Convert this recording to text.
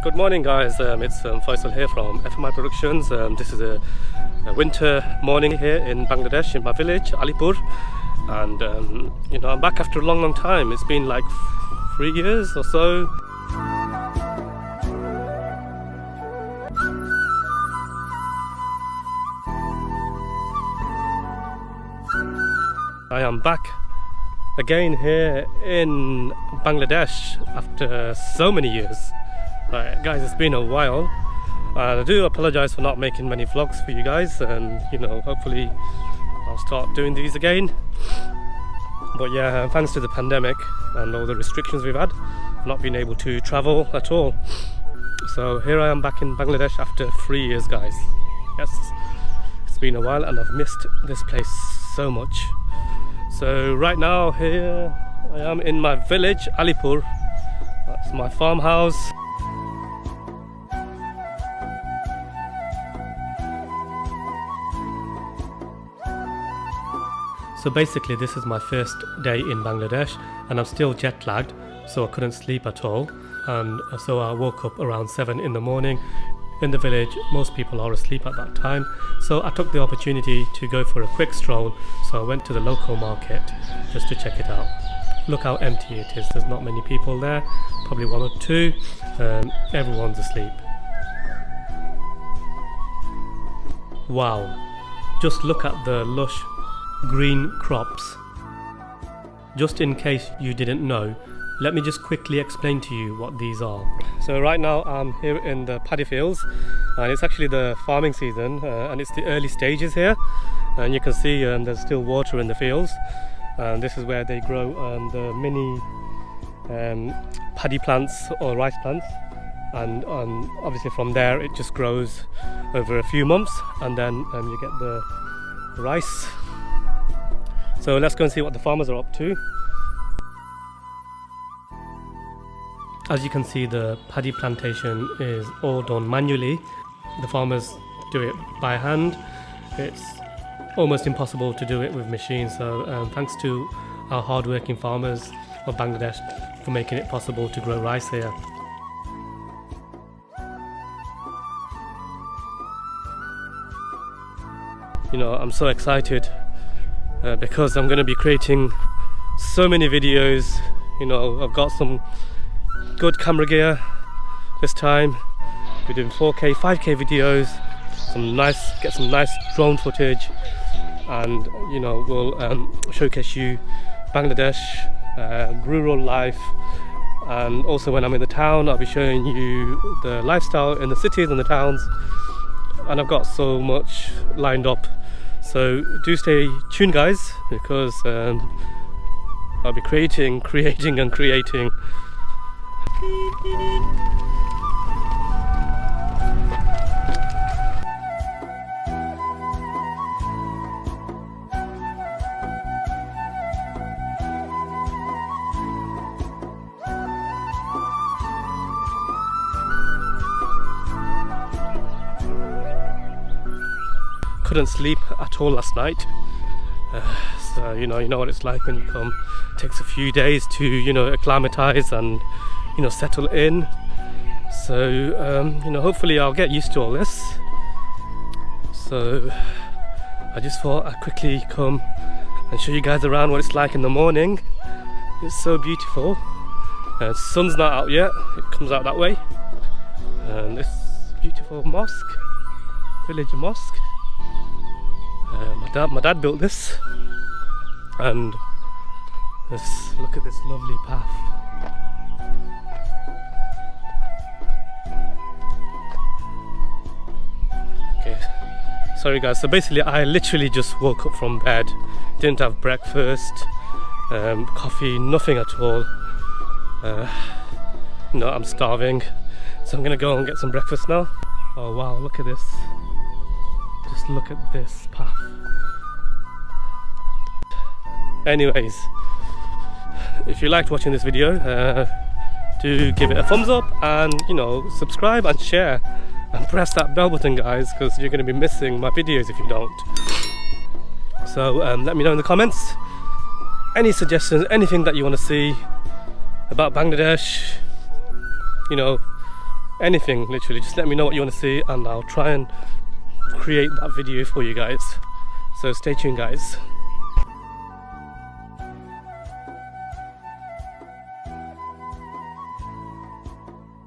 Good morning guys, it's Faisal here from FMI Productions. This is a winter morning here in Bangladesh, in my village, Alipur. And I'm back after a long time. It's been like 3 years or so. I am back again here in Bangladesh after so many years. Right, guys, it's been a while. I do apologize for not making many vlogs for you guys, and hopefully I'll start doing these again. But yeah, thanks to the pandemic and all the restrictions we've had, I've not been able to travel at all. So here I am back in Bangladesh after 3 years, guys. Yes, it's been a while and I've missed this place so much. So right now here I am in my village, Alipur. That's my farmhouse. So basically this is my first day in Bangladesh and I'm still jet lagged, so I couldn't sleep at all. And so I woke up around 7 in the morning. In the village, most people are asleep at that time. So I took the opportunity to go for a quick stroll. So I went to the local market just to check it out. Look how empty it is. There's not many people there, probably one or two. Everyone's asleep. Wow, just look at the lush green crops. Just in case you didn't know, let me just quickly explain to you what these are. So right now I'm here in the paddy fields, and it's actually the farming season, and it's the early stages here, and you can see there's still water in the fields, and this is where they grow the mini paddy plants or rice plants, and obviously from there it just grows over a few months, and then you get the rice. So let's go and see what the farmers are up to. As you can see, the paddy plantation is all done manually. The farmers do it by hand. It's almost impossible to do it with machines. So thanks to our hard-working farmers of Bangladesh for making it possible to grow rice here. I'm so excited because I'm going to be creating so many videos. I've got some good camera gear this time. We're doing 4K, 5K videos, get some nice drone footage, and we'll showcase you Bangladesh rural life. And also when I'm in the town, I'll be showing you the lifestyle in the cities and the towns, and I've got so much lined up. So do stay tuned, guys, because I'll be creating and creating. Couldn't sleep at all last night. So you know what it's like when you come. It takes a few days to acclimatize and settle in. So hopefully I'll get used to all this. So I just thought I'd quickly come and show you guys around what it's like in the morning. It's so beautiful. The sun's not out yet, it comes out that way. And this beautiful mosque, village mosque. My dad built this, and look at this lovely path. Okay, sorry guys, so basically I literally just woke up from bed, didn't have breakfast, coffee, nothing at all. I'm starving, so I'm gonna go and get some breakfast now. Oh wow, look at this. Just look at this path. Anyways, if you liked watching this video, do give it a thumbs up, and subscribe and share, and press that bell button, guys, because you're going to be missing my videos if you don't. So let me know in the comments any suggestions, anything that you want to see about Bangladesh, anything, literally. Just let me know what you want to see and I'll try and create that video for you guys. So stay tuned, guys.